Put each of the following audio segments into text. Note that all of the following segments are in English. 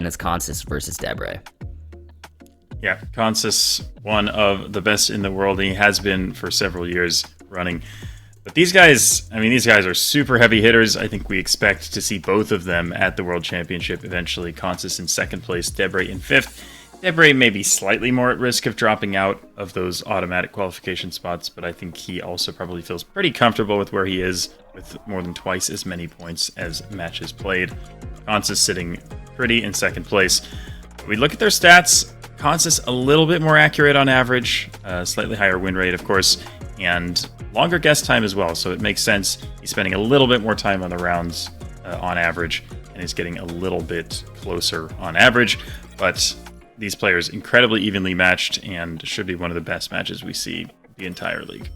and it's Consus versus Debre. Yeah, Consus, one of the best in the world, and he has been for several years running. But these guys are super heavy hitters. I think we expect to see both of them at the World Championship eventually. Consus in second place, Debre in fifth. Debre may be slightly more at risk of dropping out of those automatic qualification spots, but I think he also probably feels pretty comfortable with where he is, with more than twice as many points as matches played. Consus sitting pretty in second place. We look at their stats. Consus a little bit more accurate on average, slightly higher win rate, of course, and longer guess time as well, so it makes sense. He's spending a little bit more time on the rounds on average, and is getting a little bit closer on average, but these players incredibly evenly matched and should be one of the best matches we see the entire league.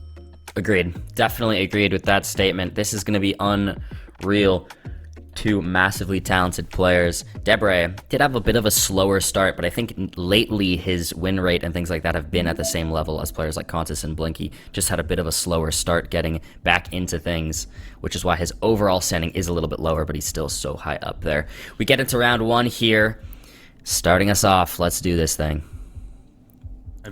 Agreed. Definitely agreed with that statement. This is going to be unreal. Two massively talented players. Debre did have a bit of a slower start, but I think lately his win rate and things like that have been at the same level as players like Consus and Blinky. Just had a bit of a slower start getting back into things, which is why his overall standing is a little bit lower, but he's still so high up there. We get into round one here. Starting us off, let's do this thing. I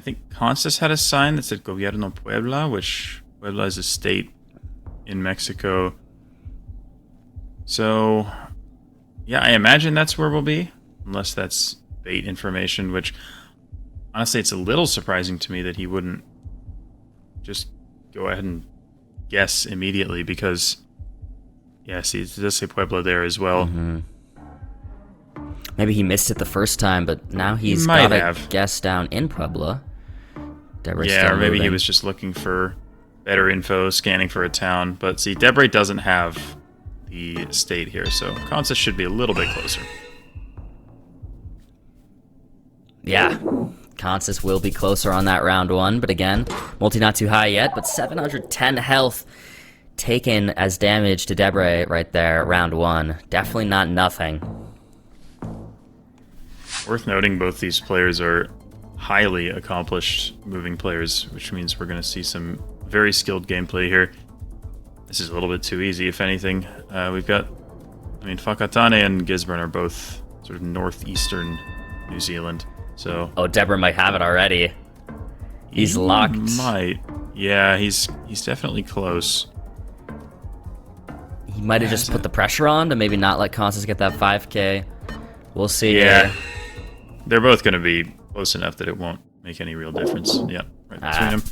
think Consus had a sign that said Gobierno Puebla, which Puebla is a state in Mexico. So, yeah, I imagine that's where we'll be, unless that's bait information, which, honestly, it's a little surprising to me that he wouldn't just go ahead and guess immediately, because, yeah, see, it does say Puebla there as well. Mm-hmm. Maybe he missed it the first time, but now he's got a guess down in Puebla. Debre's yeah, or maybe he was just looking for better info, scanning for a town. But see, Debre doesn't have the state here, so Consus should be a little bit closer. Yeah, Consus will be closer on that round one, but again, multi not too high yet, but 710 health taken as damage to Debre right there, round one. Definitely not nothing. Worth noting, both these players are highly accomplished moving players, which means we're going to see some very skilled gameplay here. This is a little bit too easy, if anything. We've got, Whakatane and Gisborne are both sort of northeastern New Zealand, so... Oh, Debre might have it already. He's locked. Might. Yeah, he's definitely close. He might have just put the pressure on to maybe not let Consus get that 5k. We'll see. Yeah. They're both going to be close enough that it won't make any real difference. Yeah, right between them.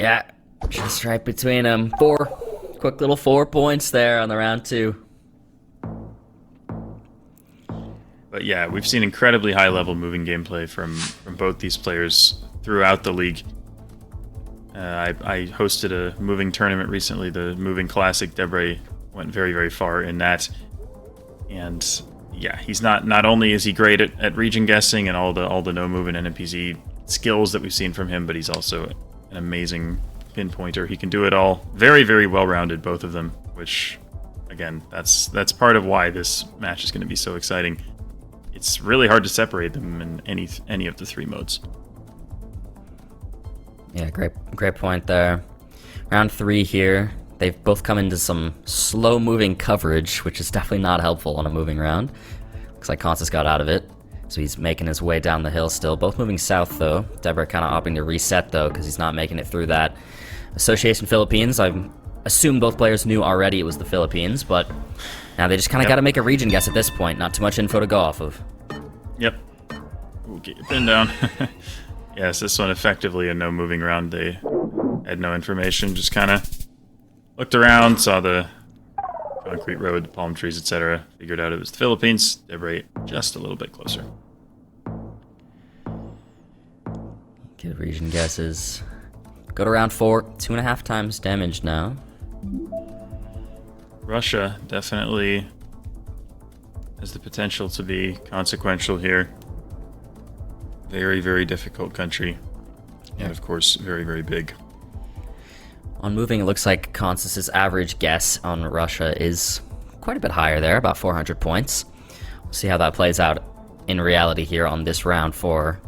Yeah, just right between them. Quick little 4 points there on the round two. But yeah, we've seen incredibly high-level moving gameplay from both these players throughout the league. I hosted a moving tournament recently, the Moving Classic. Debre went very, very far in that. And yeah, he's not only is he great at region guessing and all the no-move and NPZ skills that we've seen from him, but he's also an amazing pinpointer. He can do it all. Very, very well-rounded, both of them, which, again, that's part of why this match is going to be so exciting. It's really hard to separate them in any of the three modes. Yeah, great point there. Round three here. They've both come into some slow-moving coverage, which is definitely not helpful on a moving round. Looks like Consus got out of it, so he's making his way down the hill still. Both moving south, though. Debre kind of opting to reset, though, because he's not making it through that Association Philippines. I assume both players knew already it was the Philippines, but now they just kind of got to make a region guess at this point. Not too much info to go off of. Yep. We'll get your pin down. Yes, this one effectively a no-moving round. They had no information, just kind of looked around, saw the concrete road, the palm trees, etc. Figured out it was the Philippines. Debre just a little bit closer. Good region guesses. Go to round four. 2.5 times damage now. Russia definitely has the potential to be consequential here. Very, very difficult country. And of course, very, very big. On moving, it looks like Consus's average guess on Russia is quite a bit higher there, about 400 points. We'll see how that plays out in reality here on this round four.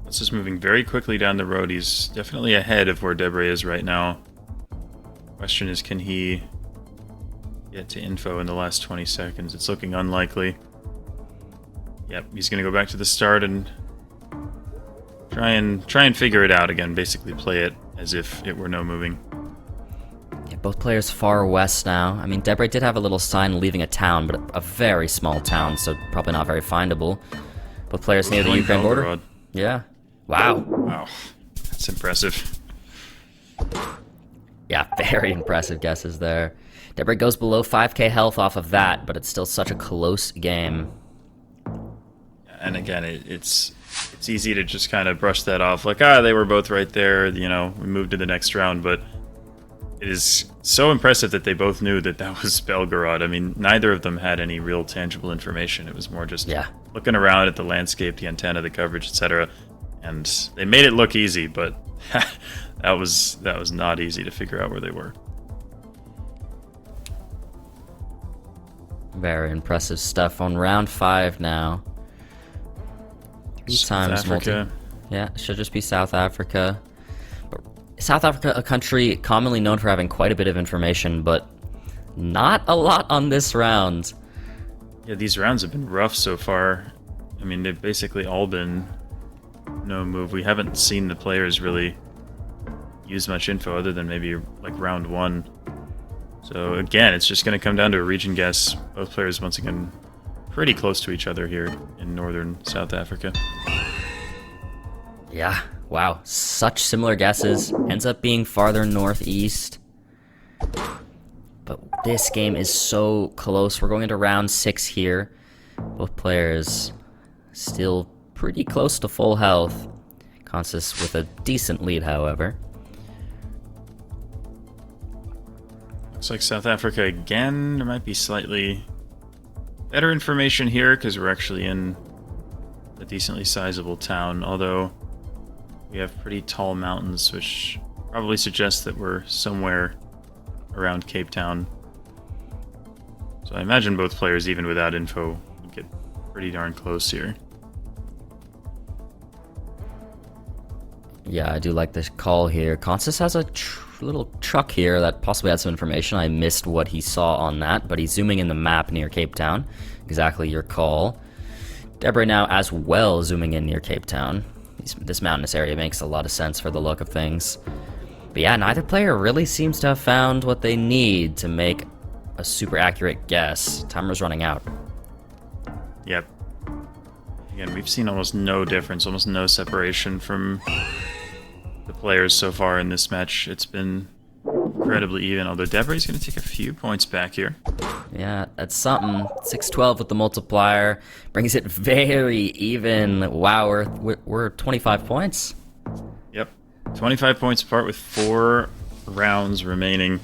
This is moving very quickly down the road. He's definitely ahead of where Debre is right now. Question is, can he get to info in the last 20 seconds. It's looking unlikely. Yep, he's going to go back to the start and try and figure it out again. Basically play it as if it were no moving. Yeah, both players far west now. I mean, Debre did have a little sign leaving a town, but a very small town, so probably not very findable. Both players near the Ukraine border. Yeah. Wow. Wow. That's impressive. Yeah, very impressive guesses there. Debre goes below 5k health off of that, but it's still such a close game. And again, it's easy to just kind of brush that off, like, they were both right there, you know, we moved to the next round, but it is so impressive that they both knew that that was Belgorod. I mean, neither of them had any real tangible information. It was more just looking around at the landscape, the antenna, the coverage, etc. And they made it look easy, but that was not easy to figure out where they were. Very impressive stuff on round 5 now. 3 times multi. Yeah, should just be South Africa. But South Africa, a country commonly known for having quite a bit of information, but not a lot on this round. Yeah, these rounds have been rough so far. I mean, they've basically all been no move. We haven't seen the players really use much info other than maybe like round 1. So again, it's just going to come down to a region guess. Both players, once again, pretty close to each other here in northern South Africa. Yeah, wow. Such similar guesses. Ends up being farther northeast. But this game is so close. We're going into round 6 here. Both players still pretty close to full health. Consus with a decent lead, however. Looks like South Africa again. There might be slightly better information here because we're actually in a decently sizable town, although we have pretty tall mountains, which probably suggests that we're somewhere around Cape Town. So I imagine both players, even without info, would get pretty darn close here. Yeah, I do like this call here. Consus has a little truck here that possibly has some information. I missed what he saw on that, but he's zooming in the map near Cape Town. Exactly your call. Debre now as well zooming in near Cape Town. This mountainous area makes a lot of sense for the look of things. But yeah, neither player really seems to have found what they need to make a super accurate guess. Timer's running out. Yep. Again, we've seen almost no difference, almost no separation from the players so far in this match. It's been incredibly even, although Debre's going to take a few points back here. Yeah, that's something. 6-12 with the multiplier. Brings it very even. Wow, we're 25 points. Yep. 25 points apart with 4 rounds remaining.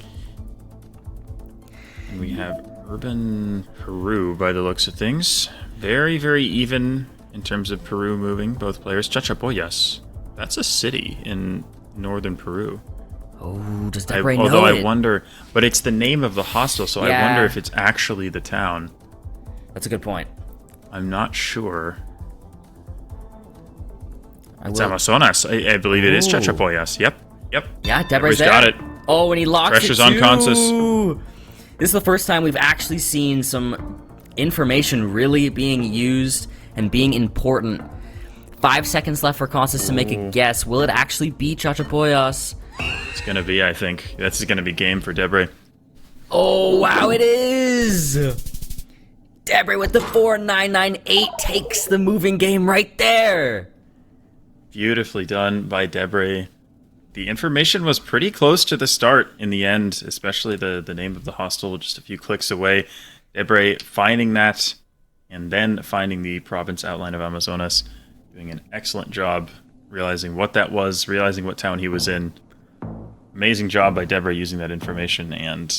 And we have urban Peru by the looks of things. Very, very even in terms of Peru moving, both players. Chachapoyas. That's a city in northern Peru. Oh, does Debre know although it? I wonder, but it's the name of the hostel, so Yeah. I wonder if it's actually the town. That's a good point. I'm not sure. It's Amazonas. I believe it is Chachapoyas. Yep. Yeah, Debre's got there. it. Oh, and he locks Pressure's it on too. Consus. This is the first time we've actually seen some information really being used and being important. 5 seconds left for Consus to make a guess. Will it actually be Chachapoyas? It's gonna be, I think. This is gonna be game for Debre. Oh, wow, it is! Debre with the 4998 takes the moving game right there. Beautifully done by Debre. The information was pretty close to the start in the end, especially the name of the hostel just a few clicks away. Debre finding that and then finding the province outline of Amazonas, doing an excellent job realizing what that was, realizing what town he was in. Amazing job by Debre using that information, and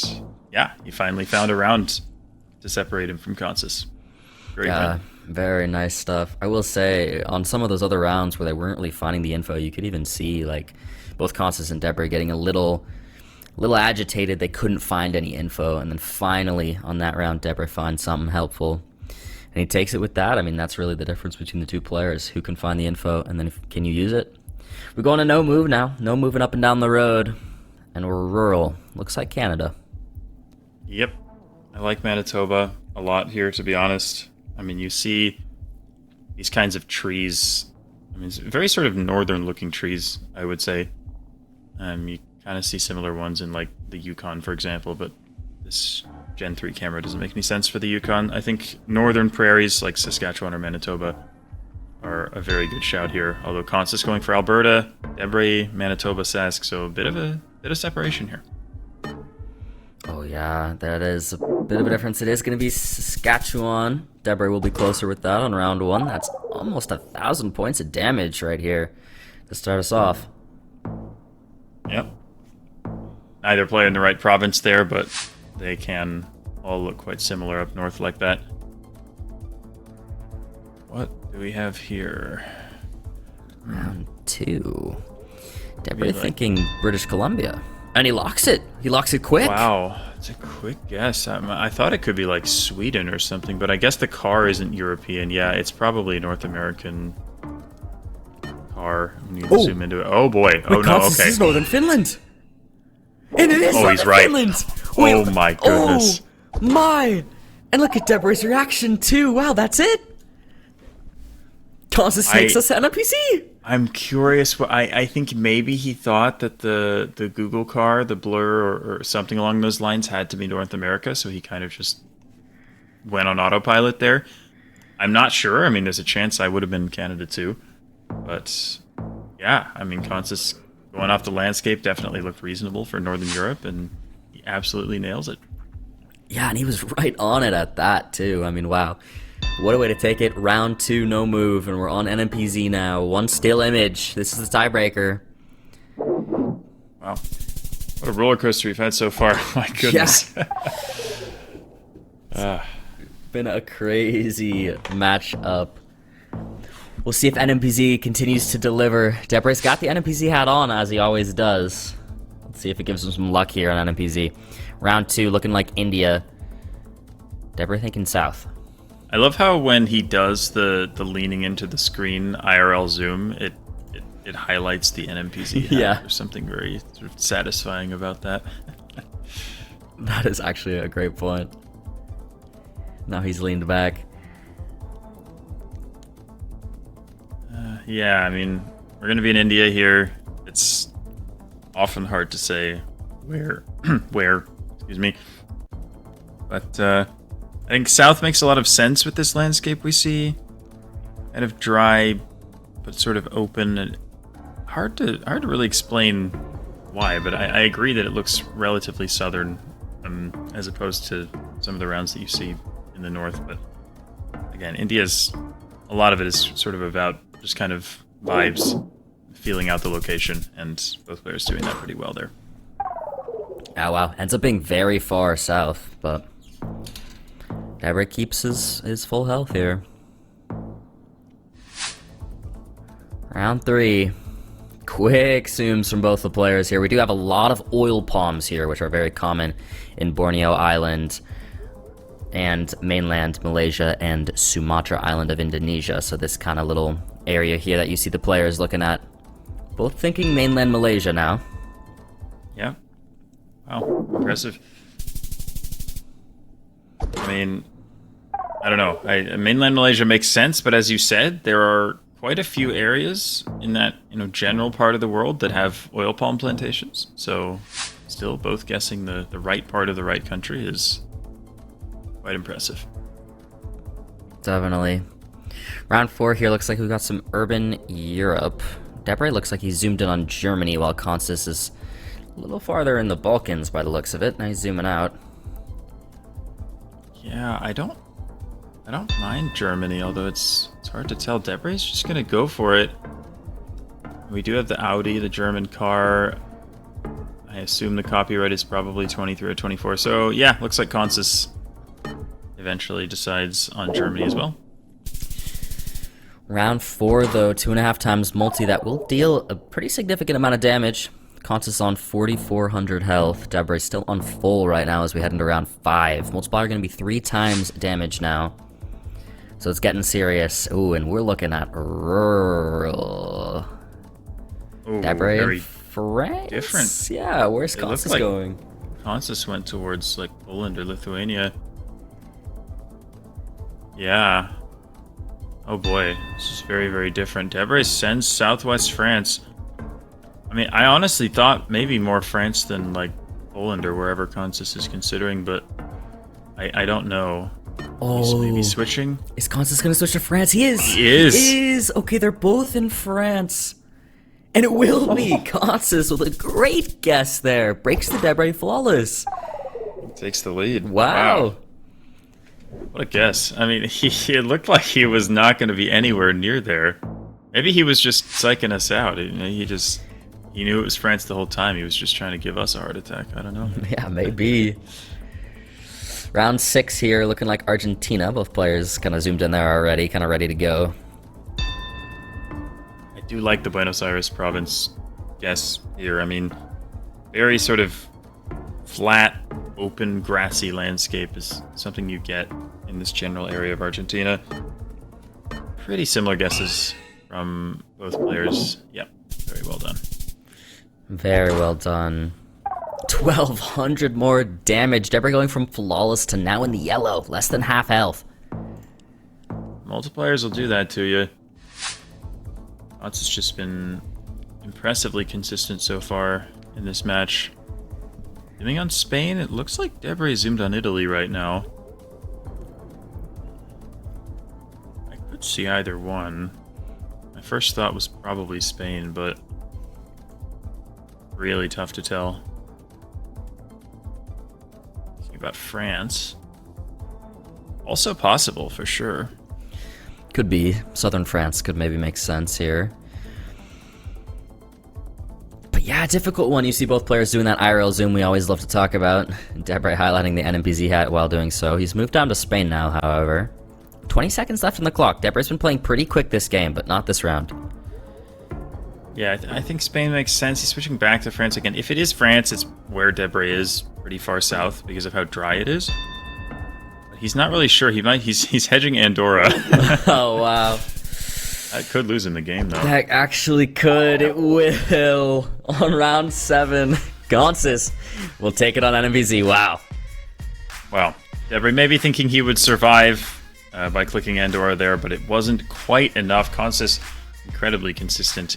yeah, he finally found a round to separate him from Consus. Great win. Very nice stuff. I will say, on some of those other rounds where they weren't really finding the info, you could even see like both Consus and Debre getting a little agitated. They couldn't find any info, and then finally on that round, Debre finds something helpful, and he takes it with that. I mean, that's really the difference between the two players: who can find the info, and then can you use it? We're going to no move now. No moving up and down the road, and we're rural. Looks like Canada. Yep. I like Manitoba a lot here, to be honest. I mean, you see these kinds of trees. I mean, it's very sort of northern-looking trees, I would say. You kind of see similar ones in, like, the Yukon, for example, but this Gen 3 camera doesn't make any sense for the Yukon. I think northern prairies, like Saskatchewan or Manitoba, are a very good shout here. Although Consus going for Alberta, Debre, Manitoba, Sask, so a bit of separation here. Oh yeah, that is a bit of a difference. It is going to be Saskatchewan. Debre will be closer with that on round 1. That's almost 1,000 points of damage right here to start us off. Yep. Neither play in the right province there, but they can all look quite similar up north like that. What do we have here? Round 2. Debre thinking British Columbia. And he locks it. He locks it quick. Wow, it's a quick guess. I thought it could be like Sweden or something, but I guess the car isn't European. Yeah, it's probably a North American car. I'm going to zoom into it. Oh boy. Oh no, okay. This is Northern Finland. And it is he's right. Finland. Oh my goodness. Oh my. And look at Debre's reaction too. Wow, that's it. Consus takes us to NPC. I'm curious. I think maybe he thought that the Google car, the Blur or something along those lines, had to be North America, so he kind of just went on autopilot there. I'm not sure. I mean, there's a chance I would have been Canada too. But yeah, I mean, Consus going off the landscape definitely looked reasonable for Northern Europe, and he absolutely nails it. Yeah, and he was right on it at that too. I mean, wow. What a way to take it. Round 2, no move, and we're on NMPZ now. 1 still image. This is the tiebreaker. Wow. What a roller coaster we've had so far. My goodness. Yeah. Been a crazy matchup. We'll see if NMPZ continues to deliver. Debre's got the NMPZ hat on, as he always does. Let's see if it gives him some luck here on NMPZ. Round 2, looking like India. Debre thinking south. I love how when he does the leaning into the screen IRL zoom, it highlights the NMPZ hat. Yeah. There's something very sort of satisfying about that. That is actually a great point. Now he's leaned back. Yeah, I mean, we're going to be in India here. It's often hard to say where, excuse me. But I think south makes a lot of sense with this landscape we see. Kind of dry, but sort of open. And hard to really explain why, but I agree that it looks relatively southern as opposed to some of the rounds that you see in the north. But again, India's, a lot of it is sort of about just kind of vibes, feeling out the location, and both players doing that pretty well there. Oh wow, ends up being very far south, but Debre keeps his full health here. Round 3. Quick zooms from both the players here. We do have a lot of oil palms here, which are very common in Borneo Island and mainland Malaysia and Sumatra Island of Indonesia. So this kind of little area here that you see the players looking at. Both thinking mainland Malaysia now. Yeah. Wow, impressive. I mean, I don't know. Mainland Malaysia makes sense, but as you said, there are quite a few areas in that general part of the world that have oil palm plantations. So, still, both guessing the right part of the right country is quite impressive. Definitely. Round 4 here looks like we got some urban Europe. Debre looks like he's zoomed in on Germany, while Consus is a little farther in the Balkans by the looks of it. Now he's zooming out. Yeah, I don't mind Germany, although it's hard to tell. Debre's just gonna go for it. We do have the Audi, the German car. I assume the copyright is probably 23 or 24. So yeah, looks like Consus eventually decides on Germany as well. Round 4 though, 2.5 times multi. That will deal a pretty significant amount of damage. Consus on 4,400 health. Debre still on full right now as we head into round 5. Multiplier going to be 3 times damage now. So it's getting serious. Ooh, and we're looking at rural. Ooh, Debre and France? different. Yeah, where's Consus going? Consus went towards like Poland or Lithuania. Yeah. Oh boy, this is very, very different. Debre sends Southwest France. I mean, I honestly thought maybe more France than, like, Poland or wherever Consus is considering, but I don't know. He's maybe switching? Is Consus going to switch to France? He is! He is! He is! Okay, they're both in France. And it will be Consus with a great guess there. Breaks the Debre flawless. Takes the lead. Wow. What a guess. I mean, it looked like he was not going to be anywhere near there. Maybe he was just psyching us out. He knew it was France the whole time. He was just trying to give us a heart attack. I don't know. Yeah, maybe. Round 6 here, looking like Argentina. Both players kind of zoomed in there already, kind of ready to go. I do like the Buenos Aires province guess here. I mean, very sort of flat, open, grassy landscape is something you get in this general area of Argentina. Pretty similar guesses from both players. Yep, very well done. Very well done. 1,200 more damage. Debre going from flawless to now in the yellow. Less than half health. Multipliers will do that to you. Ots has just been impressively consistent so far in this match. Zooming on Spain, it looks like Debre zoomed on Italy right now. I could see either one. My first thought was probably Spain, but really tough to tell. Thinking about France. Also possible, for sure. Could be. Southern France could maybe make sense here. But yeah, difficult one. You see both players doing that IRL zoom we always love to talk about. Debre highlighting the NMPZ hat while doing so. He's moved down to Spain now, however. 20 seconds left on the clock. Debre's been playing pretty quick this game, but not this round. Yeah, I think Spain makes sense. He's switching back to France again. If it is France, it's where Debre is, pretty far south, because of how dry it is. But he's not really sure. He's hedging Andorra. Oh, wow. That could lose him the game, though. That actually could. It will. On round 7, Consus will take it on NMPZ. Wow. Wow. Debre may be thinking he would survive by clicking Andorra there, but it wasn't quite enough. Consus incredibly consistent